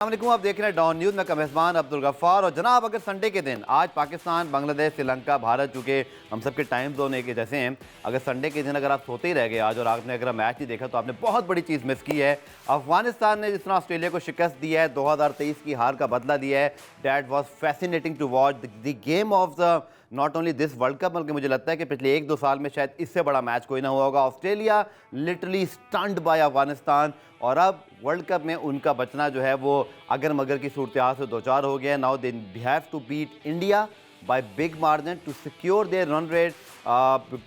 अस्सलामुअलैकुम, आप देख रहे हैं डॉन न्यूज़ में मेज़बान अब्दुल गफ्फार। और जनाब, अगर संडे के दिन आज पाकिस्तान, बांग्लादेश, श्रीलंका, भारत, चूँकि हम सबके टाइम जोन एक जैसे हैं, अगर संडे के दिन अगर आप सोते ही रह गए आज और आपने अगर मैच नहीं देखा तो आपने बहुत बड़ी चीज़ मिस की है। अफगानिस्तान ने जिस तरह ऑस्ट्रेलिया को शिकस्त दी है, 2023 की हार का बदला दिया है, that was fascinating to watch the game of the not only this world cup, बल्कि मुझे लगता है कि पिछले 1-2 साल में शायद इससे बड़ा मैच कोई ना हुआ होगा। Australia literally stunned by Afghanistan, और अब वर्ल्ड कप में उनका बचना जो है वो अगर मगर की सूरत हाल से दो चार हो गया। Now they have to beat India by big margin to secure their run rate,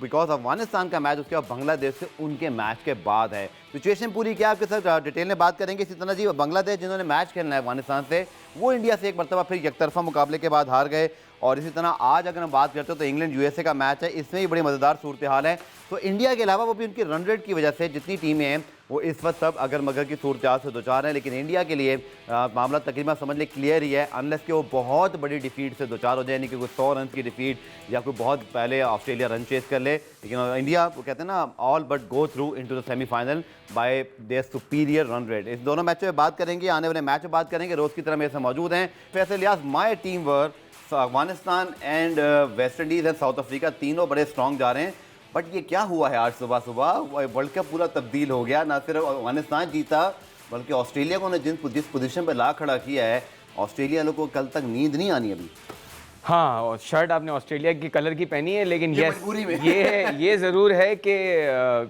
because Afghanistan का मैच उसके बाद बांग्लादेश से उनके मैच के बाद है। सिचुएशन पूरी क्या आपके साथ डिटेल में बात करेंगे। इसी तरह जी, बांग्लादेश जिन्होंने मैच खेलना है अफगानिस्तान से, वो इंडिया से एक मरतबा फिर एकतरफा मुकाबले के बाद हार गए। और इसी तरह आज अगर हम बात करते हो तो इंग्लैंड यूएसए का मैच है, इसमें भी बड़ी मज़ेदार सूरत हाल है। तो इंडिया के अलावा वो भी उनकी रन रेट की वजह से जितनी टीमें हैं वो इस वक्त सब अगर मगर की सूरत हाल से दो चार हैं, लेकिन इंडिया के लिए मामला तकरीबन समझ लें क्लियर ही है, अनलेस कि वो बहुत बड़ी डिफीट से दो चार हो जाए, यानी कि कोई 100 रन की डिफीट या कोई बहुत पहले ऑस्ट्रेलिया रन चेस कर ले। लेकिन इंडिया, वो कहते हैं ना, all but go through into the semifinal bye there superior run rate. इस दोनों मैचों में बात करेंगे, आने वाले मैच में बात करेंगे। रोज़ की तरह मेरे से मौजूद हैं Faisal Liaz. My team were Afghanistan and West Indies and South Africa, तीनों बड़े स्ट्रॉन्ग जा रहे हैं। बट ये क्या हुआ है आज सुबह सुबह, वर्ल्ड कप पूरा तब्दील हो गया। ना सिर्फ अफगानिस्तान जीता बल्कि ऑस्ट्रेलिया को ने जिस पोजीशन पर ला खड़ा किया है, ऑस्ट्रेलिया लोग को कल तक नींद नहीं आनी अभी। हाँ, और शर्ट आपने ऑस्ट्रेलिया की कलर की पहनी है, लेकिन ये ज़रूर है कि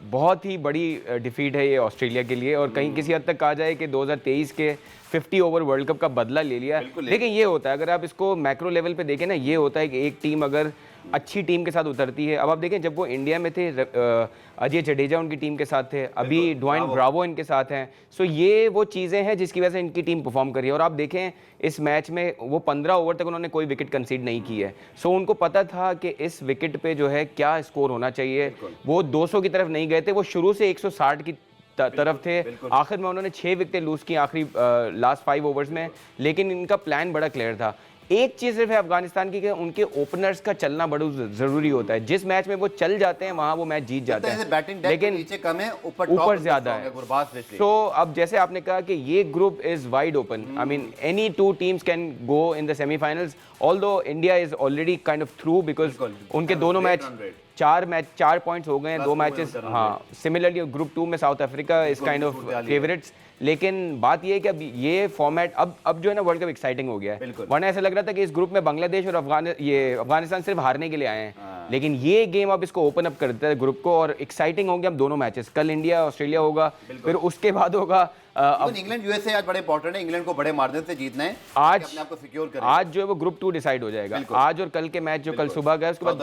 बहुत ही बड़ी डिफीट है ये ऑस्ट्रेलिया के लिए। और कहीं किसी हद तक कहा जाए कि 2023 के 50 ओवर वर्ल्ड कप का बदला ले लिया। लेकिन ये होता है, अगर आप इसको मैक्रो लेवल पे देखें ना, ये होता है कि एक टीम अगर अच्छी टीम के साथ उतरती है। अब आप देखें, जब वो इंडिया में थे, अजय जडेजा उनकी टीम के साथ थे, अभी ड्वाइन ब्रावो इनके साथ हैं। सो ये वो चीज़ें हैं जिसकी वजह से इनकी टीम परफॉर्म कर रही है। और आप देखें इस मैच में वो 15 ओवर तक उन्होंने कोई विकेट कंसीड नहीं की है। सो उनको पता था कि इस विकेट पे जो है क्या स्कोर होना चाहिए। वो 200 की तरफ नहीं गए थे, वो शुरू से 160 की तरफ थे। आखिर में उन्होंने 6 विकेटें लूज की आखिरी लास्ट 5 ओवर्स में, लेकिन इनका प्लान बड़ा क्लियर था। एक चीज़ सिर्फ है अफगानिस्तान की कि उनके ओपनर्स का चलना बड़ा ज़रूरी होता है। जिस मैच में वो चल जाते हैं वहाँ वो मैच जीत जाते हैं, लेकिन नीचे कम है, ऊपर ज़्यादा है। तो अब जैसे आपने कहा कि ये group is wide open, I mean any 2 teams can go in the semifinals, although India is already kind of through, because उनके दोनों मैच 4 पॉइंट्स हो गए हैं, 2 मैचेस। हाँ, सिमिलरली ग्रुप 2 में south Africa is kind of favourites. लेकिन बात ये है कि अब ये फॉर्मेट अब जो है ना, वर्ल्ड कप एक्साइटिंग हो गया है। वरना ऐसा लग रहा था कि इस ग्रुप में बांग्लादेश और अफगानिस्तान सिर्फ हारने के लिए आए हैं, लेकिन ये गेम अब इसको ओपन अप कर देता है ग्रुप को, और एक्साइटिंग होंगे अब दोनों मैचेस। कल इंडिया ऑस्ट्रेलिया होगा, फिर उसके बाद होगा इंग्लैंड यूएसए। आज बड़े इंपॉर्टेंट है, इंग्लैंड को बड़े मार्जिन से जीतना है आज, अपने आप को सिक्योर करें। आज जो है वो ग्रुप 2 डिसाइड हो जाएगा। आज और कल के मैच जो कल सुबह गए, उसके बाद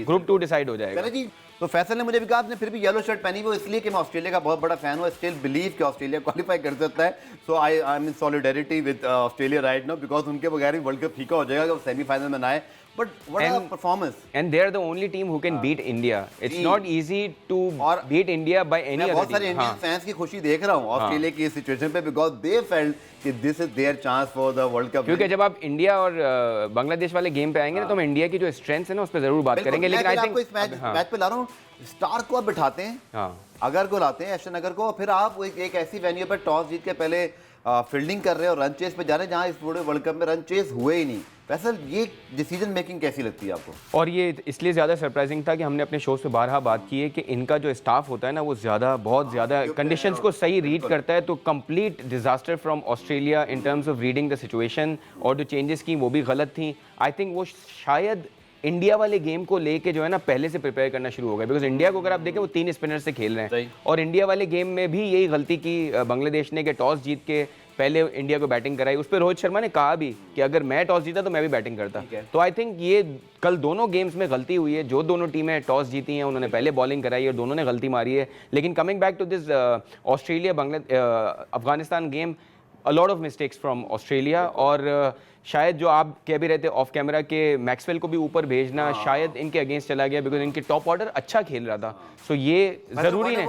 ग्रुप 2 डिसाइड हो जाएगा जी। तो फैसल ने मुझे भी कहा, आपने फिर भी येलो शर्ट पहनी हुई, इसलिए कि मैं ऑस्ट्रेलिया का बहुत बड़ा फैन हूँ। स्टिल बिलीव कि ऑस्ट्रेलिया क्वालिफाई कर सकता है। So I am in solidarity with Australia right now, because उनके बगैर ही वर्ल्ड कप फीका हो जाएगा अगर सेमीफाइनल में ना आए। But what a performance! And they are the only team who can beat India. It's not easy to beat India by any other team. बहुत सारे इंडियन फैंस की खुशी देख रहा हूँ ऑस्ट्रेलिया की इस सिचुएशन पे, because they felt कि this is their chance for the World Cup. क्योंकि जब आप इंडिया और बांग्लादेश वाले गेम पे आएंगे ना, तो हम इंडिया की जो स्ट्रेंथ है ना उस पर जरूर बात करेंगे। लेकिन आई थिंक इस मैच पे ला रहा हूँ, स्टार को आप बिठाते हैं, अगर को लाते हैं एशन नगर को, फिर आप एक ऐसी वेन्यू पर टॉस जीत के पहले फील्डिंग कर रहे हैं और रन चेस पे जा रहे हैं, जहाँ इस पूरे वर्ल्ड कप में रन चेस हुए ही नहीं। वैसे ये डिसीजन मेकिंग कैसी लगती है आपको? और ये इसलिए ज़्यादा सरप्राइजिंग था कि हमने अपने शोज पे बारहा बात की है कि इनका जो स्टाफ होता है ना, वो बहुत ज़्यादा कंडीशंस को सही रीड करता है। तो complete disaster from Australia in terms of reading the situation, और जो चेंजेस की वो भी गलत थी। आई थिंक वो शायद इंडिया वाले गेम को लेके जो है ना पहले से प्रिपेयर करना शुरू हो गया, बिकॉज इंडिया को अगर आप देखें वो 3 स्पिनर से खेल रहे हैं, और इंडिया वाले गेम में भी यही गलती की बांग्लादेश ने कि टॉस जीत के पहले इंडिया को बैटिंग कराई। उस पर रोहित शर्मा ने कहा भी कि अगर मैं टॉस जीता तो मैं भी बैटिंग करता। तो आई थिंक ये कल दोनों गेम्स में गलती हुई है। जो दोनों टीमें टॉस जीती हैं उन्होंने पहले बॉलिंग कराई और दोनों ने गलती मारी है। लेकिन coming back to this Australia Afghanistan game, a lot of mistakes from Australia. और शायद जो आप कह भी रहे थे ऑफ कैमरा के मैक्सवेल को भी आउटस्टैंडिंग शायद इनके अगेंस्ट चला गया, बिकॉज इनके टॉप ऑर्डर अच्छा खेल रहा था। सो ये जरूरी है।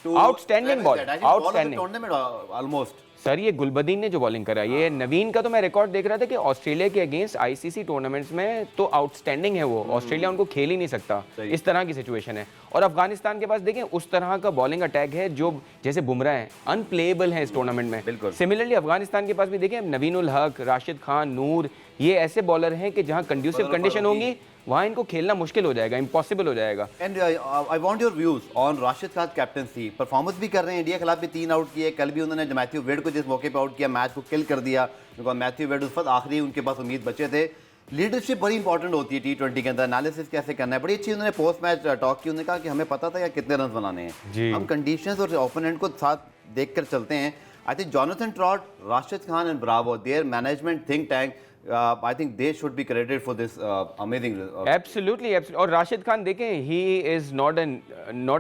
Outstanding ball, outstanding almost sir ये गुलबदीन ने जो बॉलिंग करा, ये नवीन का तो मैं रिकॉर्ड देख रहा था कि ऑस्ट्रेलिया के अगेंस्ट आईसीसी टूर्नामेंट्स में तो आउटस्टैंडिंग है वो, ऑस्ट्रेलिया उनको खेल ही नहीं सकता, इस तरह की सिचुएशन है। और अफगानिस्तान के पास देखें उस तरह का बॉलिंग अटैक है जो जैसे बुमराह है अनप्लेएबल है इस टूर्नामेंट में। सिमिलरली अफगानिस्तान के पास भी देखें नवीन उल हक, राशिद खान, नूर, ये ऐसे बॉलर हैं कि जहां कंड्यूसिव कंडीशन होंगी वहां इनको खेलना मुश्किल हो जाएगा, इम्पॉसिबल हो जाएगा। And I want your views on Rashid Khan captaincy. Performance भी कर रहे हैं, इंडिया के खिलाफ भी 3 आउट किए, कल भी उन्होंने मैथ्यू वेड को जिस मौके पे आउट किया मैच को किल कर दिया, क्योंकि मैथ्यू वेड उस वक्त आखिरी उनके पास उम्मीद बचे थे। लीडरशिप बड़ी इंपॉर्टेंट होती है T20 के अंदर, एनालिसिस कैसे करना है, बड़ी अच्छी उन्होंने पोस्ट मैच टॉक की। उन्होंने कहा कि हमें पता था या कितने रन बनाने हैं, हम कंडीशंस और ओपोनेंट को साथ देख कर चलते हैं। I think Jonathan trout, Rashid Khan and Bravo, there management think tank, I think they should be credited for this amazing. Absolutely, absolutely. और राशिद खान देखें, he is not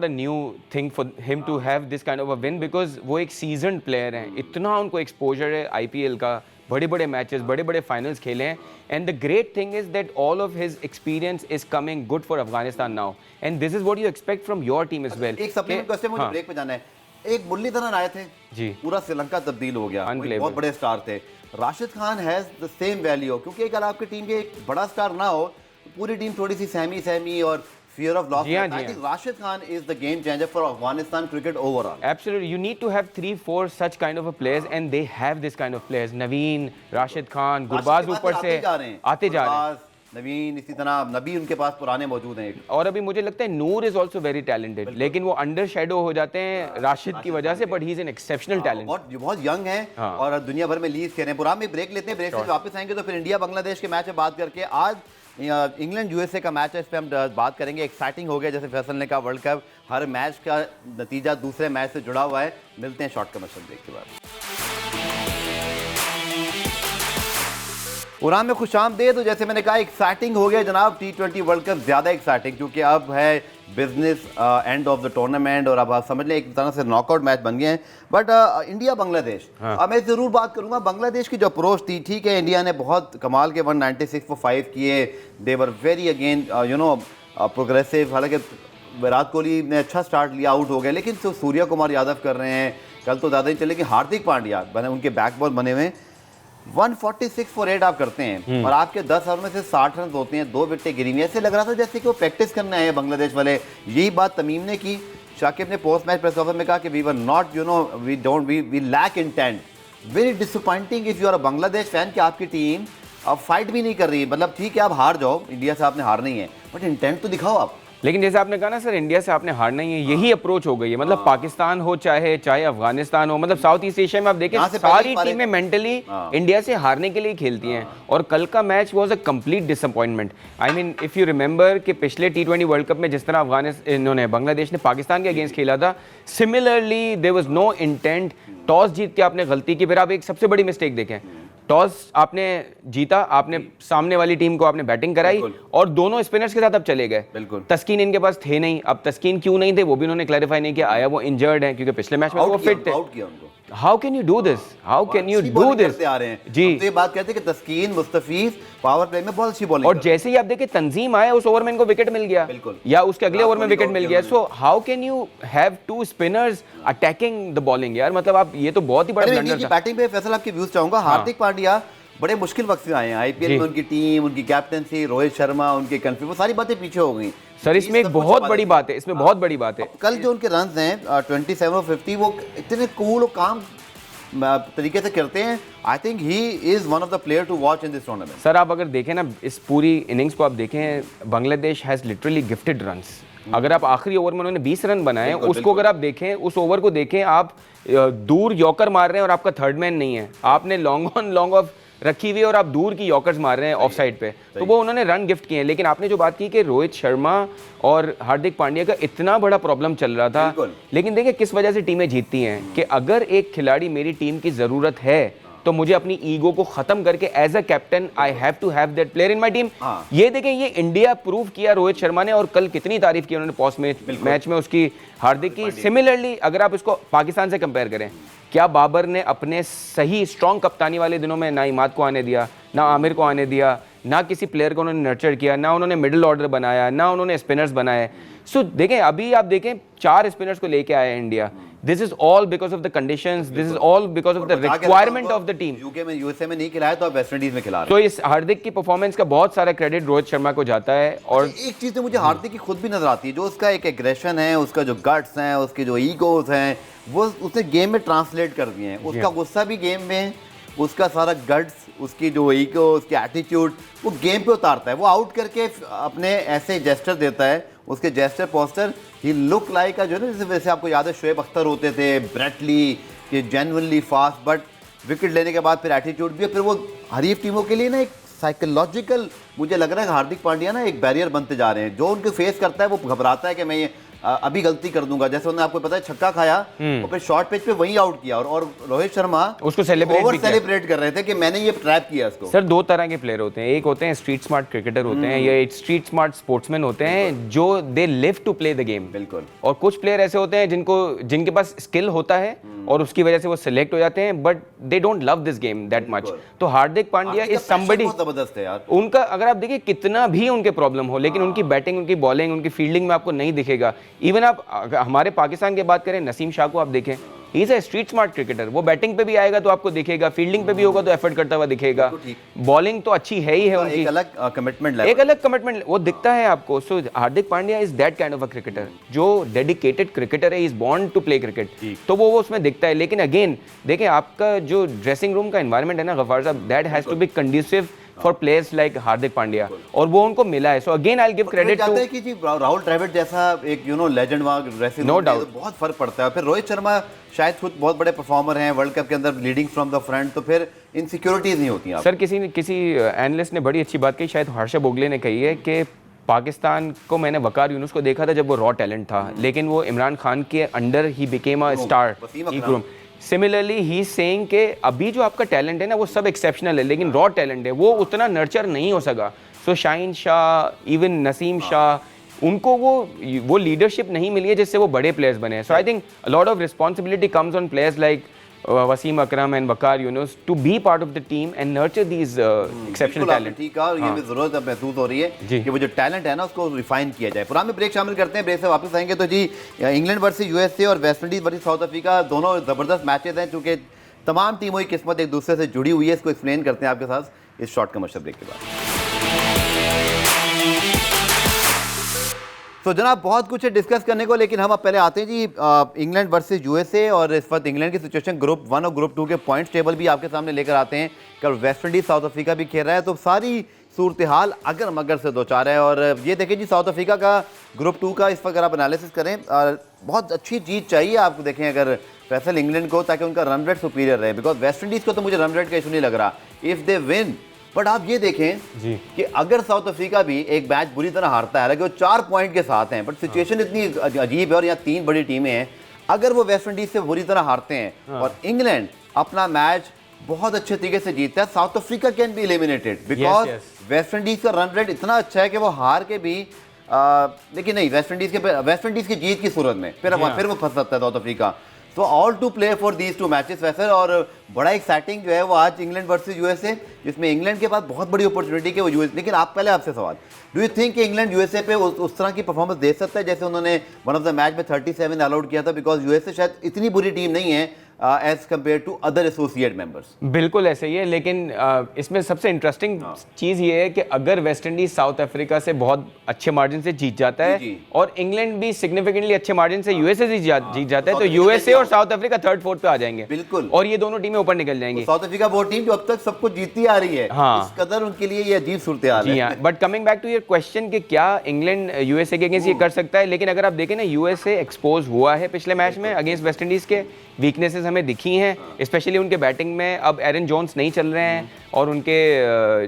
a new thing for him to have this kind of a win because वो एक seasoned player हैं, इतना उनको exposure है IPL का, बड़े-बड़े मैचेस, बड़े-बड़े फाइनल्स खेले हैं। And the great thing is that all of his experience is coming good for Afghanistan now, and this is what you expect from your team as well. एक supplement question, मुझे break पे जाना है। एक मुरलीधरन आए थे जी, पूरा श्रीलंका तब्दील हो गया, बहुत बड़े स्टार थे। Rashid Khan has the same value, क्योंकि अगर आपकी टीम के एक बड़ा स्टार ना हो तो पूरी टीम थोड़ी सी सहमी और fear of loss. I think Rashid Khan is the game changer for Afghanistan cricket overall. Absolutely, you need to have 3-4 such kind of a players, and they have this kind of players. Naveen, Rashid Khan, Gurbaz ऊपर से आते जा रहे हैं। नवीन, इसी तरह नबी उनके पास पुराने मौजूद हैं। और अभी मुझे लगता है नूर इज ऑल्सो वेरी टैलेंटेड, लेकिन वो अंडर शेडो हो जाते हैं राशिद की वजह से, but he is an exceptional talent. बहुत यंग है और दुनिया भर में लीज खेल रहे हैं। पुराने में ब्रेक लेते हैं, ब्रेक से वापस आएंगे तो फिर इंडिया बांग्लादेश के मैच में बात करके, आज इंग्लैंड यूएसए का मैच है, इस पर हम बात करेंगे। एक्साइटिंग हो गया, जैसे फैसल ने कहा, वर्ल्ड कप हर मैच का नतीजा दूसरे मैच से जुड़ा हुआ है। मिलते हैं शॉर्ट कमर्शियल ब्रेक के बाद। उड़ान में खुशामदीद। तो जैसे मैंने कहा, एक्साइटिंग हो गया जनाब T20 वर्ल्ड कप, ज़्यादा एक्साइटिंग, क्योंकि अब है business end of the tournament और अब आप समझ लें एक तरह से नॉकआउट मैच बन गए हैं। बट इंडिया बांग्लादेश, अब मैं ज़रूर बात करूंगा बांग्लादेश की जो अप्रोच थी। ठीक है, इंडिया ने बहुत कमाल के 196 for 5 किए, दे वर वेरी अगेन प्रोग्रेसिव। हालांकि विराट कोहली ने अच्छा स्टार्ट लिया, आउट हो गए, लेकिन तो सूर्य कुमार यादव कर रहे हैं, कल तो ज़्यादा ही चले कि हार्दिक पांड्या बने, उनके बैकबॉल बने हुए। 146 for 8 आप करते हैं और आपके 10 ओवर में से 60 रन होते हैं, 2 विकेटें गिरी हुई। ऐसे लग रहा था जैसे कि वो प्रैक्टिस करने आए हैं बांग्लादेश वाले। यही बात तमीम ने की। शाकिब ने पोस्ट मैच प्रेस कॉन्फ्रेंस में कहा कि we were not we lack intent. Very disappointing if you are a Bangladesh fan कि आपकी टीम अब फाइट भी नहीं कर रही। मतलब ठीक है, आप हार जाओ, इंडिया से आपने हारना ही है, बट इंटेंट तो दिखाओ आप। लेकिन जैसे आपने कहा ना सर, इंडिया से आपने हारना ही है, यही अप्रोच हो गई है। मतलब पाकिस्तान हो चाहे अफगानिस्तान हो, मतलब साउथ ईस्ट एशिया में आप देखें सारी टीमें मेंटली इंडिया से हारने के लिए खेलती हैं। और कल का match was a complete disappointment. I mean if you remember कि पिछले T20 वर्ल्ड कप में जिस तरह बांग्लादेश ने पाकिस्तान के अगेंस्ट खेला था, similarly there was no intent. Toss जीत के आपने गलती की। फिर आप एक सबसे बड़ी मिस्टेक देखें, टॉस आपने जीता, आपने सामने वाली टीम को आपने बैटिंग कराई और दोनों स्पिनर्स के साथ अब चले गए। तस्कीन इनके पास थे नहीं। अब तस्कीन क्यों नहीं थे वो भी उन्होंने क्लैरिफाई नहीं किया। आया वो इंजर्ड है, क्योंकि पिछले मैच में वो फिट थे। How can you do this? How can you do this? आ रहे हैं जी, तो ये बात कहते हैं कि तस्कीन, मुस्तफीज पावर प्ले में बहुत अच्छी बॉलिंग, और जैसे ही आप देखें तंजीम आया, उस ओवर में इनको विकेट मिल गया, या उसके अगले ओवर में विकेट मिल गया। So how can you have 2 spinners attacking the bowling? यार मतलब आप, ये तो बहुत ही बड़ा ब्लंडर था। बैटिंग पे फैसल आपके व्यूज चाहूंगा। हार्दिक पांड्या बड़े मुश्किल वक्त से आए हैं आईपीएल में, उनकी टीम, उनकी कैप्टनसी, रोहित शर्मा, उनके कंफ्यूज, वो सारी बातें पीछे हो गई। सर इसमें एक बहुत बड़ी बात है, इसमें बहुत बड़ी बात है। कल जो उनके रन हैं 27 और 50, वो इतने कूल और काम तरीके से करते हैं। I think he is one of the player to watch in this tournament. Sir आप अगर देखें ना, इस पूरी इनिंग्स को आप देखें, Bangladesh has literally gifted runs. अगर आप आखिरी ओवर में उन्होंने 20 रन बनाए, उसको अगर आप देखें, उस ओवर को देखें, आप दूर यॉर्कर मार रहे हैं और आपका थर्ड मैन नहीं है, आपने लॉन्ग ऑन लॉन्ग ऑफ रखी हुई और आप दूर की यॉर्कर्स मार रहे हैं ऑफ साइड पे, तो वो उन्होंने रन गिफ्ट किए हैं। लेकिन आपने जो बात की कि रोहित शर्मा और हार्दिक पांड्या का इतना बड़ा प्रॉब्लम चल रहा था, लेकिन देखिए किस वजह से टीमें जीतती हैं कि अगर एक खिलाड़ी मेरी टीम की जरूरत है तो मुझे अपनी ईगो को खत्म करके as a captain I have to have that player in my team. ये देखें, ये इंडिया प्रूव किया रोहित शर्मा ने, और कल कितनी तारीफ की उन्होंने पोस्ट मैच में उसकी, हार्दिक की। सिमिलरली अगर आप इसको पाकिस्तान से कंपेयर करें, क्या बाबर ने अपने सही स्ट्रॉन्ग कप्तानी वाले दिनों में ना इमाद को आने दिया, ना आमिर को आने दिया, ना किसी प्लेयर को उन्होंने नर्चर किया, ना उन्होंने मिडिल ऑर्डर बनाया, ना उन्होंने स्पिनर्स बनाए। सो देखें, अभी आप देखें 4 स्पिनर्स को लेके आया India. This is all because of the conditions, this is all because of the requirement of the team. UK में, यूएसए में नहीं खिलाया तो आप वेस्ट इंडीज में खिला रहे तो इस हार्दिक की परफॉर्मेंस का बहुत सारा क्रेडिट रोहित शर्मा को जाता है। और एक चीज तो मुझे हार्दिक की खुद भी नजर आती है, जो उसका एक एग्रेशन है, उसका जो गट्स हैं, उसके जो ईगोज हैं, वो उसने गेम में ट्रांसलेट कर दिए हैं। उसका गुस्सा भी गेम में है, उसका सारा गट्स, उसकी जो ईगो, उसकी एटीट्यूड वो गेम पे उतारता है। वो आउट करके अपने ऐसे जेस्चर देता है, उसके जेस्चर पोस्टर ही लुक लाइक जो है ना, जैसे वैसे आपको याद है शोएब अख्तर होते थे, ब्रेटली के जेन्युइनली फास्ट, बट विकेट लेने के बाद फिर एटीट्यूड भी है। फिर वो हरीफ टीमों के लिए ना एक साइकोलॉजिकल, मुझे लग रहा है कि हार्दिक पांड्या ना एक बैरियर बनते जा रहे हैं। जो उनको फेस करता है वो घबराता है कि मैं ये अभी गलती कर दूंगा। जैसे उन्होंने आपको पता है छक्का खाया और फिर शॉर्ट पिच पे वहीं आउट किया, और रोहित शर्मा उसको सेलिब्रेट कर रहे थे कि मैंने ये ट्रैप किया इसको। सर, 2 तरह के प्लेयर होते हैं, एक होते हैं स्ट्रीट स्मार्ट क्रिकेटर होते हैं, या एक स्ट्रीट स्मार्ट स्पोर्ट्समैन होते हैं जो they live to play the game. बिल्कुल। और कुछ प्लेयर ऐसे होते हैं जिनके पास स्किल होता है और उसकी वजह से वो सिलेक्ट हो जाते हैं, but they don't love this game that much. तो हार्दिक पांड्या इज समबडी, जबरदस्त है यार उनका, अगर आप देखिए कितना भी उनके प्रॉब्लम हो, लेकिन उनकी बैटिंग, उनकी बॉलिंग, उनकी फील्डिंग में आपको नहीं दिखेगा। इवन आप हमारे पाकिस्तान की बात करें, नसीम शाह को आप देखें, he is a street smart cricketer. वो बैटिंग पे भी आएगा तो आपको दिखेगा, फील्डिंग पे भी होगा तो एफर्ट करता हुआ दिखेगा, बॉलिंग तो अच्छी है ही है उनकी, एक अलग कमिटमेंट, एक अलग कमिटमेंट वो दिखता है आपको। So Hardik Pandya is that kind of a cricketer, जो डेडिकेटेड क्रिकेटर है, is born to play cricket, तो वो उसमें दिखता है। लेकिन अगेन देखें, आपका जो ड्रेसिंग रूम का एनवायरनमेंट है ना गफ्फार साहब, that has to be conducive for players like Hardik Pandya, और वो उनको मिला है। So again I will give credit to कि जी राहुल द्रविड़ जैसा एक लेजेंड वहां ड्रेसिंग नो रूम में, डाउट तो बहुत फर्क पड़ता है। फिर रोहित शर्मा शायद खुद बहुत बड़े परफॉर्मर हैं वर्ल्ड कप के अंदर, लीडिंग फ्रॉम द फ्रंट, तो फिर इनसिक्योरिटीज नहीं होती हैं। सर, किसी एनालिस्ट ने बड़ी अच्छी बात कही, शायद हर्षा बोगले ने कही है कि पाकिस्तान को, मैंने वकार यूनुस को देखा था जब वो रॉ टैलेंट था, लेकिन वो इमरान खान के under he became a star. Similarly he saying कि अभी जो आपका टैलेंट है ना वो सब एक्सेप्शनल है, लेकिन रॉ टैलेंट है वो उतना नर्चर नहीं हो सका। सो शाहीन शाह, इवन नसीम शाह, उनको वो लीडरशिप नहीं मिली है जिससे वो बड़े प्लेयर्स बने। So I think a lot of responsibility comes on players like Wasim Akram and Waqar Younis to be part of the team and nurture these exceptional talent. ठीक है, और ये भी जरूरत अब महसूस हो रही है कि वो जो टैलेंट है ना उसको रिफाइन किया जाए। पुराने ब्रेक शामिल करते हैं, ब्रेक से वापस आएंगे तो जी इंग्लैंड वर्सेस यूएसए और West Indies versus south Africa, दोनों जबरदस्त मैचेस हैं, चूंकि तमाम टीमों की किस्मत एक दूसरे से जुड़ी हुई है। इसको एक्सप्लेन करते हैं आपके साथ इस शॉर्ट कमर्शियल ब्रेक के बाद। तो जनाब बहुत कुछ है डिस्कस करने को, लेकिन हम अब पहले आते हैं जी इंग्लैंड वर्सेस यूएसए, और इस वक्त इंग्लैंड की सिचुएशन ग्रुप 1 और ग्रुप 2 के पॉइंट्स टेबल भी आपके सामने लेकर आते हैं। कल वेस्ट इंडीज साउथ अफ्रीका भी खेल रहा है, तो सारी सूरत हाल अगर मगर से दो चार है। और ये देखें जी साउथ अफ्रीका का ग्रुप 2 का इस वक्त अगर आप एनालिसिस करें, बहुत अच्छी जीत चाहिए आपको, देखें अगर फैसल इंग्लैंड को, ताकि उनका रन रेट सुपीरियर रहे, बिकॉज वेस्ट इंडीज़ को तो मुझे रन रेट का इशू नहीं लग रहा इफ़ दे विन। बट आप ये देखें कि अगर साउथ अफ्रीका भी एक मैच बुरी तरह हारता है, हालांकि वो 4 पॉइंट के साथ हैं, बट सिचुएशन इतनी अजीब है और यहाँ 3 बड़ी टीमें हैं, अगर वो वेस्ट इंडीज से बुरी तरह हारते हैं और इंग्लैंड अपना मैच बहुत अच्छे तरीके से जीतता है, South Africa can be eliminated, because West Indies का रन रेट इतना अच्छा है कि वो हार के भी लेकिन नहीं, वेस्ट इंडीज की जीत की सूरत में फिर वो फंस सकता है साउथ अफ्रीका। तो all to play for these 2 matches वैसे, और बड़ा एक्साइटिंग जो है वो आज इंग्लैंड वर्सेस यूएसए, जिसमें इंग्लैंड के पास बहुत बड़ी अपॉर्चुनिटी है वो यूएसए। लेकिन आप पहले आपसे सवाल, डू यू थिंक कि इंग्लैंड यूएसए पे उस तरह की परफॉर्मेंस दे सकता है जैसे उन्होंने वन ऑफ द मैच में 37 अलाउड किया था, बिकॉज यूएसए शायद इतनी बुरी टीम नहीं है as compared to other associate members? बिल्कुल ऐसे ही है, लेकिन इसमें सबसे इंटरेस्टिंग चीज़ ये है कि अगर वेस्ट इंडीज साउथ अफ्रीका से बहुत अच्छे मार्जिन से जीत जाता है और इंग्लैंड भी सिग्निफिकेंटली अच्छे मार्जिन से यूएसए से जीत जाता है, तो यूएसए और साउथ अफ्रीका 3rd 4th पे आ जाएंगे। बिल्कुल, और ये दोनों टीमें ऊपर निकल जाएंगी। साउथ अफ्रीका वो टीम जो अब तक सब कुछ जीतती आ रही है, इस कदर उनके लिए ये अजीब सूरत हाल है। हाँ, but coming back to your question कि क्या इंग्लैंड यूएसए के अगेंस्ट ये कर सकता है, लेकिन अगर आप देखें ना, यूएसए एक्सपोज हुआ है पिछले मैच में अगेंस्ट वेस्ट इंडीज के, वीकनेसेस हमें दिखी हैं, स्पेशली उनके बैटिंग में। अब एरन जोन्स नहीं चल रहे हैं और उनके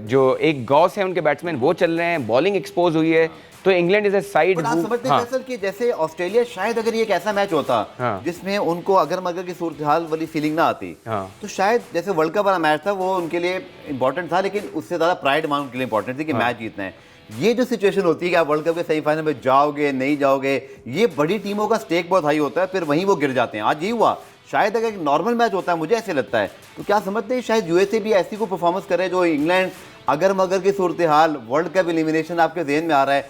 जो एक गॉस है उनके बैट्समैन वो चल रहे हैं, बॉलिंग एक्सपोज हुई है, तो इंग्लैंड इज अ साइड। आप समझते हैं फैसल कि जैसे ऑस्ट्रेलिया, शायद अगर ये एक ऐसा मैच होता जिसमें उनको अगर मगर की सूरत हाल वाली फीलिंग ना आती, तो शायद जैसे वर्ल्ड कप वाला मैच था वो उनके लिए इंपॉर्टेंट था, लेकिन उससे ज़्यादा प्राइड मान उनके लिए इंपॉर्टेंट थी कि मैच जीतना है। ये जो सिचुएशन होती है कि आप वर्ल्ड कप के सेमीफाइनल में जाओगे नहीं जाओगे, ये बड़ी टीमों का स्टेक बहुत हाई होता है, फिर वहीं वो गिर जाते हैं। आज ये हुआ, शायद अगर एक नॉर्मल मैच होता है, मुझे ऐसे लगता है, तो क्या समझते हैं शायद यूएसए भी ऐसी को परफॉर्मेंस करे जो इंग्लैंड अगर मगर की सूरत हाल, वर्ल्ड कप एलिमिनेशन आपके जेहन में आ रहा है,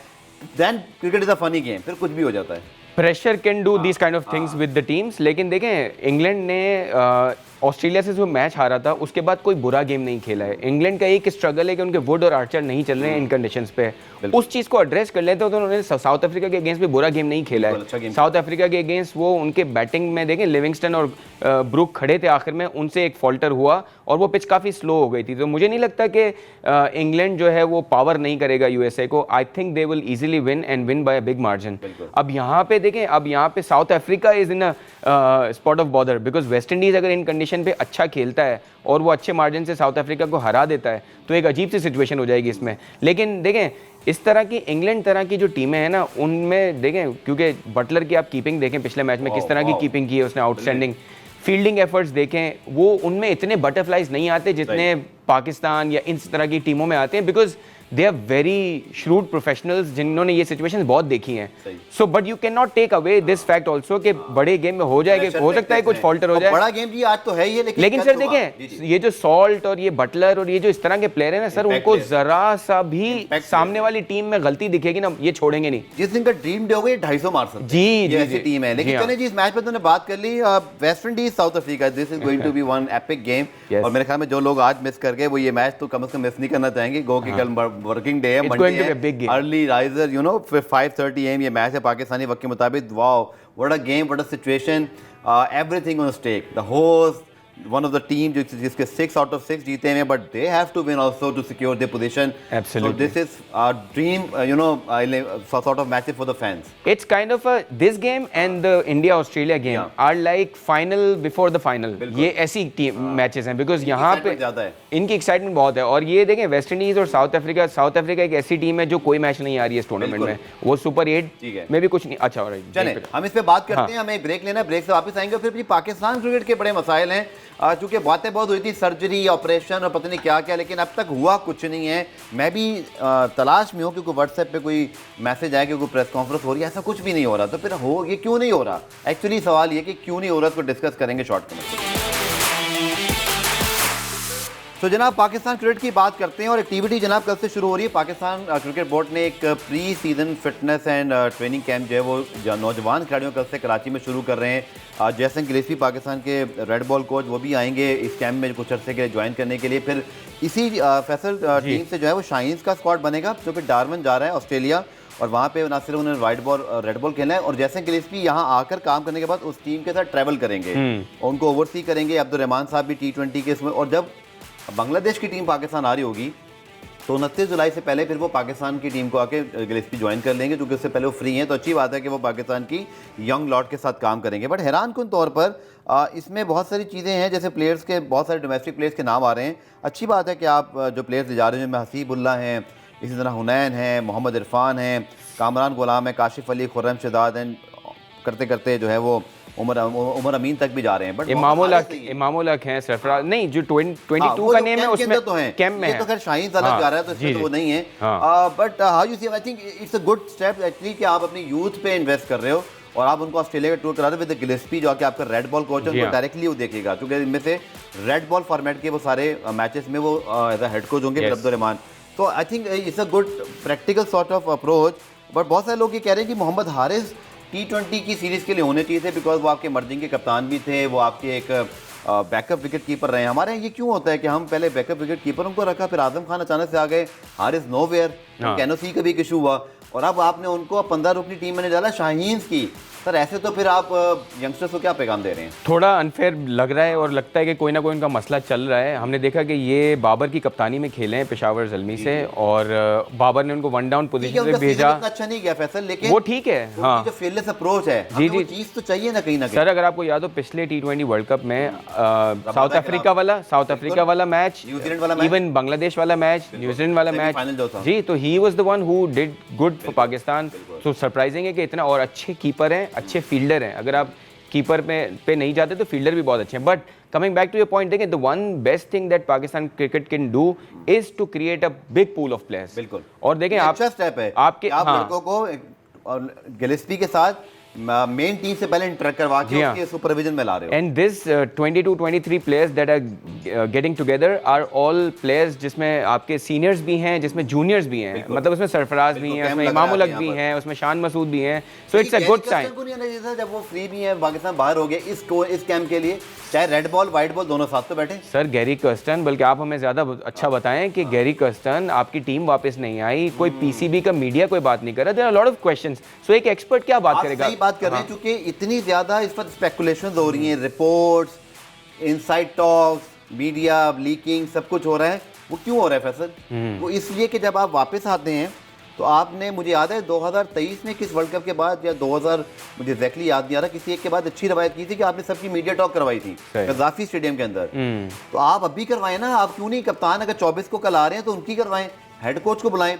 then cricket is a funny game, फिर कुछ भी हो जाता है। Pressure can do this kind of things with the teams, लेकिन देखें इंग्लैंड ने ऑस्ट्रेलिया से जो मैच हारा था उसके बाद कोई बुरा गेम नहीं खेला है। इंग्लैंड का एक स्ट्रगल है कि उनके वुड और आर्चर नहीं चल रहे हैं इन कंडीशंस पे। उस चीज़ को एड्रेस कर लेते हो तो उन्होंने साउथ अफ्रीका के अगेंस्ट भी बुरा गेम नहीं खेला है। साउथ अफ्रीका के अगेंस्ट वो उनके बैटिंग में देखें लिविंगस्टन और ब्रुक खड़े थे आखिर में, उनसे एक फॉल्टर हुआ और वो पिच काफ़ी स्लो हो गई थी। तो मुझे नहीं लगता कि इंग्लैंड जो है वो पावर नहीं करेगा यूएसए को। I think they will easily win and win bye a big margin. अब यहाँ पे देखें, अब यहाँ पे south Africa is in a spot of border, because West Indies अगर इन कंडीशन पे अच्छा खेलता है और वो अच्छे मार्जिन से साउथ अफ्रीका को हरा देता है तो एक अजीब सी सिचुएशन हो जाएगी इसमें। लेकिन देखें इस तरह की इंग्लैंड तरह की जो टीमें हैं ना, उनमें देखें क्योंकि बटलर की आप कीपिंग देखें पिछले मैच में किस तरह की कीपिंग की है उसने, आउटस्टैंडिंग फील्डिंग एफर्ट्स देखें, वो उनमें इतने बटरफ्लाइज नहीं आते जितने पाकिस्तान या इस तरह की टीमों में आते हैं, because they are very shrewd professionals जिन्होंने ये सिचुएशंस बहुत देखी हैं। So but you can not take away this fact also कि बड़े गेम में हो जाएगा, हो सकता है कुछ फॉल्टर हो जाए। बड़ा गेम जी आज तो है ही, लेकिन सर देखें ये जो सॉल्ट और ये बटलर और ये जो इस तरह के प्लेयर है ना सर, उनको जरा सा भी सामने वाली टीम में गलती दिखेगी ना, ये छोड़ेंगे नहीं। जिस दिन का ड्रीम डे होगा ये 250 मार सकते जी जी ऐसी टीम है। लेकिन चलिए जी इस मैच पे तुमने बात कर ली, West Indies South Africa, this is going to be one epic game. और मेरे ख्याल में जो लोग आज मिस कर गए वो ये मैच तो कम से कम मिस नहीं करना चाहेंगे। गो कि कल वर्किंग डे है, अर्ली राइजर, यू नो, फिर 5:30 AM ये मैच है पाकिस्तानी वक्त के मुताबिक। Wow what a game, what a situation, everything on stake. The host one of the team जिसके 6 out of 6 जीते हैं, but they have to win also to secure their position. Absolutely. So this is a dream, sort of matches for the fans. It's kind of a this game and the India Australia game are like final before the final. ये ऐसी team matches हैं because यहाँ पे इनकी excitement बहुत है। और ये देखें वेस्ट इंडीज और साउथ अफ्रीका एक ऐसी टीम है जो कोई मैच नहीं आ रही है इस टूर्नामेंट में, वो सुपर 8 में भी कुछ नहीं। अच्छा, ऑलराइट, चलें हम इस पे बात करते हैं, हमें ब्रेक लेना है, ब्रेक से वापस आएंगे। फिर पाकिस्तान क्रिकेट के बड़े मसाइल हैं, चूंकि बातें बहुत हुई थी सर्जरी, ऑपरेशन और पता नहीं क्या क्या, लेकिन अब तक हुआ कुछ नहीं है। मैं भी तलाश में हूँ क्योंकि व्हाट्सएप पे कोई मैसेज आया कि कोई प्रेस कॉन्फ्रेंस हो रही है, ऐसा कुछ भी नहीं हो रहा। तो फिर हो ये क्यों नहीं हो रहा? एक्चुअली सवाल ये कि क्यों नहीं हो रहा, इसको डिस्कस करेंगे शॉर्ट में। तो जनाब पाकिस्तान क्रिकेट की बात करते हैं और एक्टिविटी जनाब कल से शुरू हो रही है। पाकिस्तान क्रिकेट बोर्ड ने एक pre season fitness and training camp जो है वो नौजवान खिलाड़ियों कल से कराची में शुरू कर रहे हैं। जयसिंह गिलेस्पी पाकिस्तान के रेड बॉल कोच वो भी आएंगे इस कैंप में कुछ अर्से के लिए ज्वाइन करने के लिए। फिर इसी फैसल टीम से जो है वो शाहीन्स का स्क्वाड बनेगा जो कि डारवन जा रहा है ऑस्ट्रेलिया, और वहाँ पे ना सिर्फ उन्होंने रेड बॉल खेलना है, और जैसे गिलेस्पी यहाँ आकर काम करने के बाद उस टीम के साथ ट्रैवल करेंगे, उनको ओवरसी करेंगे। अब्दुर्रहमान साहब भी T20 के इसमें, और जब बांग्लादेश की टीम पाकिस्तान आ रही होगी तो 29 जुलाई से पहले फिर वो पाकिस्तान की टीम को आके गिलेस्पी ज्वाइन कर लेंगे, क्योंकि उससे पहले वो फ्री हैं। तो अच्छी बात है कि वो पाकिस्तान की यंग लॉट के साथ काम करेंगे। बट हैरान कुन तौर पर इसमें बहुत सारी चीज़ें हैं, जैसे प्लेयर्स के बहुत सारे डोमेस्टिक प्लेयर्स के नाम आ रहे हैं। अच्छी बात है कि आप जो प्लेयर्स ले जा रहे हैं जिनमें हसीबुल्ला हैं, इसी तरह हुनैन हैं, मोहम्मद इरफान हैं, कामरान गुलाम है, काशिफ अली, खुर्रम शहजाद हैं, करते करते जो है वो उमर अमीन तक भी जा रहे हैं। बट इमामुल हक हैं, सरफराज नहीं, जो 22 का नेम है उसमें तो है, कैंप में है। तो खैर शाहीन अलग जा रहा है तो इसमें तो वो नहीं है। But how you see, I think it's a good step actually कि आप अपनी यूथ पे इन्वेस्ट कर रहे हो और आप उनको ऑस्ट्रेलिया का टूर करा रहे हो विद गिलेस्पी जो कि आपका रेड बॉल कोच है, उनको डायरेक्टली वो देखेगा, क्योंकि इनमें से रेड बॉल फॉर्मेट के वो सारे मैचेस में वो एज अ हेड कोच होंगे अब्दुर्रहमान। तो आई think it's a good practical sort of approach. But बहुत सारे लोग ये कह रहे हैं कि मोहम्मद हारिस T20 की सीरीज़ के लिए होने चाहिए थे, बिकॉज वो आपके मर्जिंग के कप्तान भी थे, वो आपके एक बैकअप विकेट कीपर रहे हैं। हमारे यहाँ ये क्यों होता है कि हम पहले बैकअप विकेट कीपरों को रखा, फिर आजम खान अचानक से आ गए, हारिस नोवेयर, कैनोसी का भी इशू हुआ, और अब आपने उनको 15 रुकनी टीम में डाला शाहीन्स की। सर ऐसे तो फिर आप यंगस्टर्स को क्या पैगाम दे रहे हैं? थोड़ा अनफेयर लग रहा है और लगता है कि कोई ना कोई उनका मसला चल रहा है। हमने देखा कि ये बाबर की कप्तानी में खेले हैं पेशावर ज़ल्मी से, और बाबर ने उनको वन डाउन पोजीशन पे भेजा। अच्छा नहीं गया फैसल, लेकिन वो ठीक है। हाँ, जो फेयरलेस अप्रोच है, जी जी, चीज़ तो चाहिए ना कहीं ना कहीं। सर अगर आपको याद हो पिछले T20 वर्ल्ड कप में साउथ अफ्रीका वाला मैच, न्यूजीलैंड वाला, इवन बांग्लादेश वाला मैच, न्यूजीलैंड वाला मैच, जी, तो he was the one who did good for Pakistan. तो सरप्राइजिंग है कि इतना, और अच्छे कीपर हैं, अच्छे फील्डर हैं। अगर आप कीपर पे नहीं जाते तो फील्डर भी बहुत अच्छे हैं। But coming back to your point, देखें the one best thing that Pakistan cricket can do is to create a big pool of players. बिल्कुल, और देखें आप अच्छा स्टेप है आपके आप लड़कों को गिलेस्पी के साथ मेन टीम से पहले इंटरेक्ट करवा के उसके सुपरविजन में ला रहे हो। And this 22-23 players that are getting together are all players जिसमें आपके सीनियर्स भी हैं, जिसमें जूनियर्स भी हैं, मतलब उसमें सरफराज भी हैं, उसमें इमाम उल हक भी हैं, उसमें शान मसूद भी हैं, so it's a good sign. जब वो फ्री भी है, पाकिस्तान बाहर हो गया इस कैंप के लिए, चाहे रेड बॉल व्हाइट बॉल दोनों साथ तो बैठे। सर गैरी कर्स्टन, बल्कि आप हमें ज़्यादा अच्छा बताएं कि गैरी कर्स्टन, आपकी टीम वापस नहीं आई, कोई पीसीबी का मीडिया कोई बात नहीं कर रहा, there are lot of questions, so एक एक्सपर्ट क्या बात करेगा? सही बात कर रहे हैं, क्योंकि इतनी ज्यादा इस वक्त स्पेकुलेशंस हो रही हैं, reports, inside talks, media leaking, सब कुछ हो रहा है। वो क्यों हो रहा है फैसल? वो इसलिए कि जब आप वापस आते हैं तो आपने, मुझे याद है 2023 में किस वर्ल्ड कप के बाद, या 2000, मुझे एग्जैक्टली याद नहीं आ रहा, किसी एक के बाद अच्छी रवायत की थी कि आपने सबकी मीडिया टॉक करवाई थी गद्दाफी स्टेडियम के अंदर। तो आप अभी करवाएं ना, आप क्यों नहीं? कप्तान अगर 24 को कल आ रहे हैं तो उनकी करवाएं, हेड कोच को बुलाएं,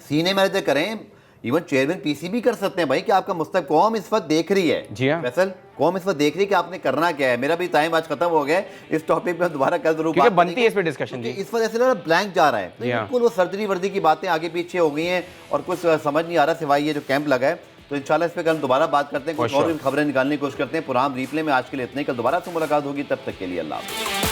सीनियर मैनेजर करें, इवन चेयरमैन पीसीबी कर सकते हैं भाई, कि आपका मुस्तक कौम इस वक्त देख रही है। जी हाँ, फैसल कौम इस वक्त देख रही है कि आपने करना क्या है। मेरा भी टाइम आज खत्म हो गया, इस टॉपिक पे दोबारा कल जरूर क्योंकि बनती है इस पे डिस्कशन जी। इस वजह ऐसे लग रहा ब्लैंक जा रहा है, तो बिल्कुल वो सर्जरी वर्दी की बातें आगे पीछे हो गई हैं और कुछ समझ नहीं आ रहा सिवाय ये जो कैंप लगा है। तो इंशाल्लाह इस पे कल दोबारा बात करते हैं, कुछ और भी खबरें निकालने की कोशिश करते हैं। पुराना रिप्ले में आज के लिए इतना ही, कल दोबारा से मुलाकात होगी, तब तक के लिए अल्लाह हाफ़िज़।